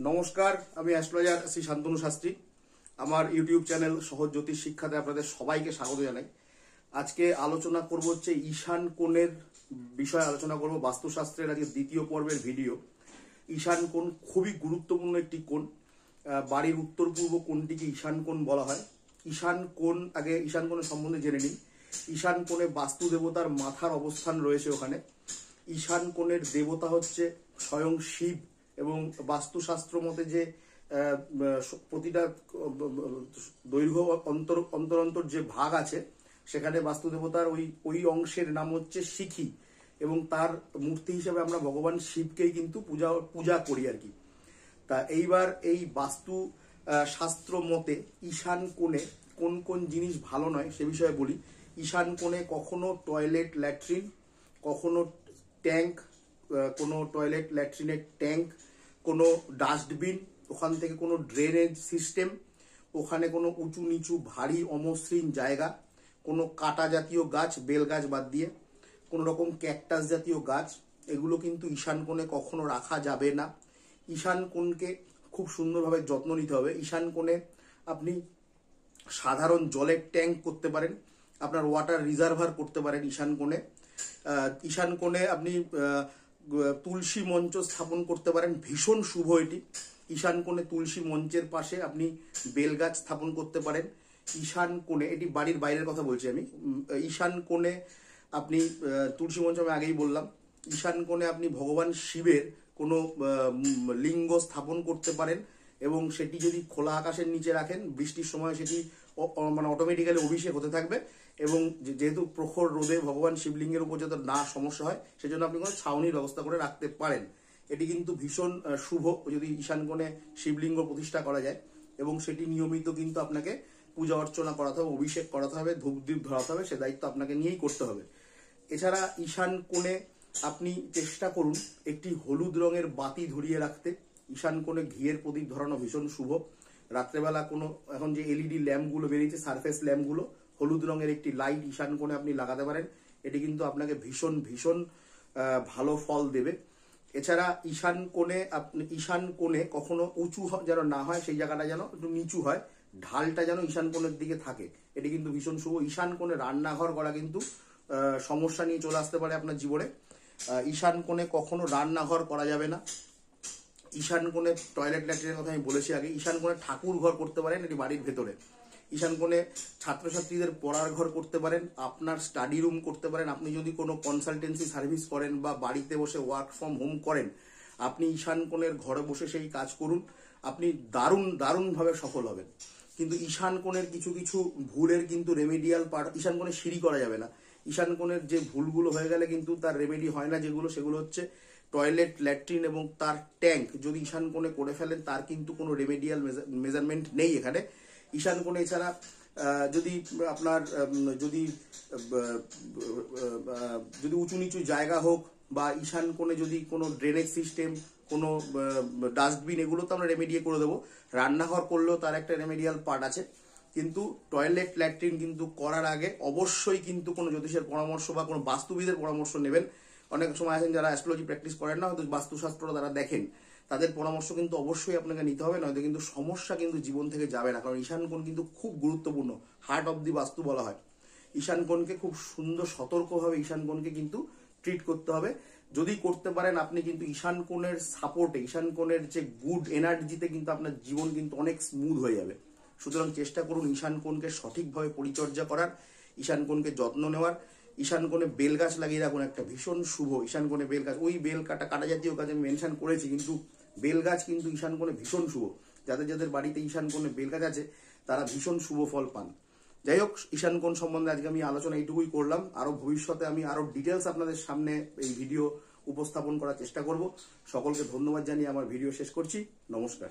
নমস্কার, আমি অ্যাস্ট্রোলজার শ্রী শান্তনু শাস্ত্রী। আমার ইউটিউব চ্যানেল সহজ জ্যোতিষ শিক্ষাতে আপনাদের সবাইকে স্বাগত জানাই। আজকে আলোচনা করব হচ্ছে ঈশান কোণের বিষয়ে আলোচনা করব। বাস্তুশাস্ত্রের আজকে দ্বিতীয় পর্বের ভিডিও। ঈশান কোণ খুবই গুরুত্বপূর্ণ একটি কোণ। বাড়ির উত্তর পূর্ব কোণটিকে ঈশান কোণ বলা হয়। ঈশান কোণ, আগে ঈশান কোণের সম্বন্ধে জেনে নিন। ঈশান কোণে বাস্তু দেবতার মাথার অবস্থান রয়েছে ওখানে। ঈশান কোণের দেবতা হচ্ছে স্বয়ং শিব, এবং বাস্তুশাস্ত্র মতে যে প্রতিটা দৈর্ঘ্য অন্তর অন্তর যে ভাগ আছে সেখানে বাস্তু দেবতার ওই অংশের নাম হচ্ছে শিখি, এবং তার মূর্তি হিসেবে আমরা ভগবান শিবকেই কিন্তু পূজা করি আর কি। তা এইবার এই বাস্তু শাস্ত্র মতে ঈশান কোণে কোন কোন জিনিস ভালো নয় সে বিষয়ে বলি। ঈশান কোণে কখনো টয়লেট ল্যাট্রিন, কখনো ট্যাঙ্ক, কোনো টয়লেট ল্যাট্রিনের ট্যাঙ্ক, কোনো ডাস্টবিন, ওখান থেকে কোনো ড্রেনেজ সিস্টেম, ওখানে কোনো উঁচু নিচু ভারী অমসৃণ জায়গা, কোনো কাটা জাতীয় গাছ, বেল গাছ বাদ দিয়ে কোনো রকম ক্যাকটাস জাতীয় গাছ, এগুলো কিন্তু ঈশান কোণে কখনো রাখা যাবে না। ঈশান কোণকে খুব সুন্দরভাবে যত্ন নিতে হবে। ঈশান কোণে আপনি সাধারণ জলের ট্যাঙ্ক করতে পারেন, আপনার ওয়াটার রিজার্ভার করতে পারেন ঈশান কোণে। ঈশান কোণে আপনি তুলসী মঞ্চ স্থাপন করতে পারেন, ভীষণ শুভ এটি। ঈশান কোণে তুলসী মঞ্চের পাশে আপনি বেলগাছ স্থাপন করতে পারেন। ঈশান কোণে, এটি বাড়ির বাইরের কথা বলছি আমি, ঈশান কোণে আপনি তুলসী মঞ্চ আমি আগেই বললাম। ঈশান কোণে আপনি ভগবান শিবের কোনো লিঙ্গ স্থাপন করতে পারেন, এবং সেটি যদি খোলা আকাশের নিচে রাখেন বৃষ্টির সময় সেটি মানে অটোমেটিক্যালি অভিষেক হতে থাকবে, এবং যেহেতু প্রখর রোদে ভগবান শিবলিঙ্গের উপর যাতে না সমস্যা হয় সেজন্য আপনি কোনো ছাউনির ব্যবস্থা করে রাখতে পারেন। এটি কিন্তু ভীষণ শুভ যদি ঈশান কোণে শিবলিঙ্গ প্রতিষ্ঠা করা যায়, এবং সেটি নিয়মিত কিন্তু আপনাকে পূজা অর্চনা করাতে হবে, অভিষেক করাতে হবে, ধূপদীপ ধরাতে হবে, সে দায়িত্ব আপনাকে নিয়েই করতে হবে। এছাড়া ঈশান কোণে আপনি চেষ্টা করুন একটি হলুদ রঙের বাতি ধরিয়ে রাখতে। ঈশান কোণে ঘিয়ের প্রদীপ ধরানো ভীষণ শুভ। রাত্রেবেলা কোনো এখন যে এলইডি ল্যাম্পগুলো বেরিয়েছে, সারফেস ল্যাম্পগুলো, হলুদ রঙের একটি লাইট ঈশান কোণে আপনি লাগাতে পারেন। এটি কিন্তু আপনাকে ভীষণ ভীষণ ভালো ফল দেবে। এছাড়া ঈশান কোণে কখনো উঁচু যেন না হয়, সেই জায়গাটা যেন একটু নিচু হয়, ঢালটা যেন ঈশান কোণের দিকে থাকে, এটি কিন্তু ভীষণ শুভ। ঈশান কোণে রান্নাঘর করা কিন্তু সমস্যা নিয়ে চলে আসতে পারে আপনার জীবনে। ঈশান কোণে কখনো রান্নাঘর করা যাবে না। ঈশান কোণে টয়লেট ল্যাট্রিনের কথা আমি বলেছি আগে। ঈশান কোণে ঠাকুর ঘর করতে পারেন, এটি বাড়ির ভেতরে। ঈশান কোণে ছাত্রছাত্রীদের পড়ার ঘর করতে পারেন, আপনার স্টাডি রুম করতে পারেন। আপনি যদি কোনো কনসালটেন্সি সার্ভিস করেন বা বাড়িতে বসে ওয়ার্ক ফ্রম হোম করেন, আপনি ঈশান কোণের ঘরে বসে সেই কাজ করুন, আপনি দারুণভাবে সফল হবেন। কিন্তু ঈশান কোণের কিছু কিছু ভুলের কিন্তু রেমেডিয়াল পার্ট, ঈশান কোণে সিঁড়ি করা যাবে না। ঈশান কোণের যে ভুলগুলো হয়ে গেলে কিন্তু তার রেমেডি হয় না, সেগুলো হচ্ছে টয়লেট ল্যাট্রিন এবং তার ট্যাঙ্ক যদি ঈশান কোণে করে ফেলেন তার কিন্তু কোনো রেমেডিয়াল মেজারমেন্ট নেই এখানে। ঈশান কোণে এছাড়া যদি আপনার যদি উঁচু নিচু জায়গা হোক, বা ঈশান কোণে যদি কোনো ড্রেনেজ সিস্টেম, কোনো ডাস্টবিন, এগুলো তো আমরা রেমেডিয়ে করে দেবো। রান্নাঘর করলেও তার একটা রেমেডিয়াল পার্ট আছে, কিন্তু টয়লেট ল্যাট্রিন কিন্তু করার আগে অবশ্যই কিন্তু কোনো জ্যোতিষের পরামর্শ বা কোনো বাস্তুবিদের পরামর্শ নেবেন। অনেক সময় আছেন যারা অ্যাস্ট্রোলজি প্র্যাকটিস করেন না, হয়তো বাস্তুশাস্ত্রটা তারা দেখেন, তাদের পরামর্শ কিন্তু অবশ্যই আপনাকে নিতে হবে, নয়তো কিন্তু সমস্যা কিন্তু জীবন থেকে যাবে না। কারণ ঈশান কোণ কিন্তু খুব গুরুত্বপূর্ণ, হার্ট অব দি বাস্তু বলা হয়। ঈশান কোণকে খুব সুন্দর সতর্কভাবে ঈশান কোণকে কিন্তু ট্রিট করতে হবে। যদি করতে পারেন আপনি কিন্তু ঈশান কোণের সাপোর্টে, ঈশান কোণের যে গুড এনার্জিতে কিন্তু আপনার জীবন কিন্তু অনেক স্মুথ হয়ে যাবে। সুতরাং চেষ্টা করুন ঈশান কোণকে সঠিকভাবে পরিচর্যা করার, ঈশান কোণকে যত্ন নেওয়ার। ঈশান কোণে বেল গাছ লাগিয়ে রাখুন, একটা ভীষণ শুভ। ঈশান কোণে বেল গাছ, ওই বেল কাটা জাতীয় গাছ আমি মেনশন করেছি, কিন্তু বেল গাছ কিন্তু ঈশান কোণে ভীষণ শুভ। যাদের বাড়িতে ঈশান কোণে বেল গাছ আছে তারা ভীষণ শুভ ফল পান। যাই হোক, ঈশান কোণ সম্বন্ধে আজকে আমি আলোচনা এইটুকুই করলাম। আরো ভবিষ্যতে আমি আরো ডিটেলস আপনাদের সামনে এই ভিডিও উপস্থাপন করার চেষ্টা করব। সকলকে ধন্যবাদ জানিয়ে আমার ভিডিও শেষ করছি। নমস্কার।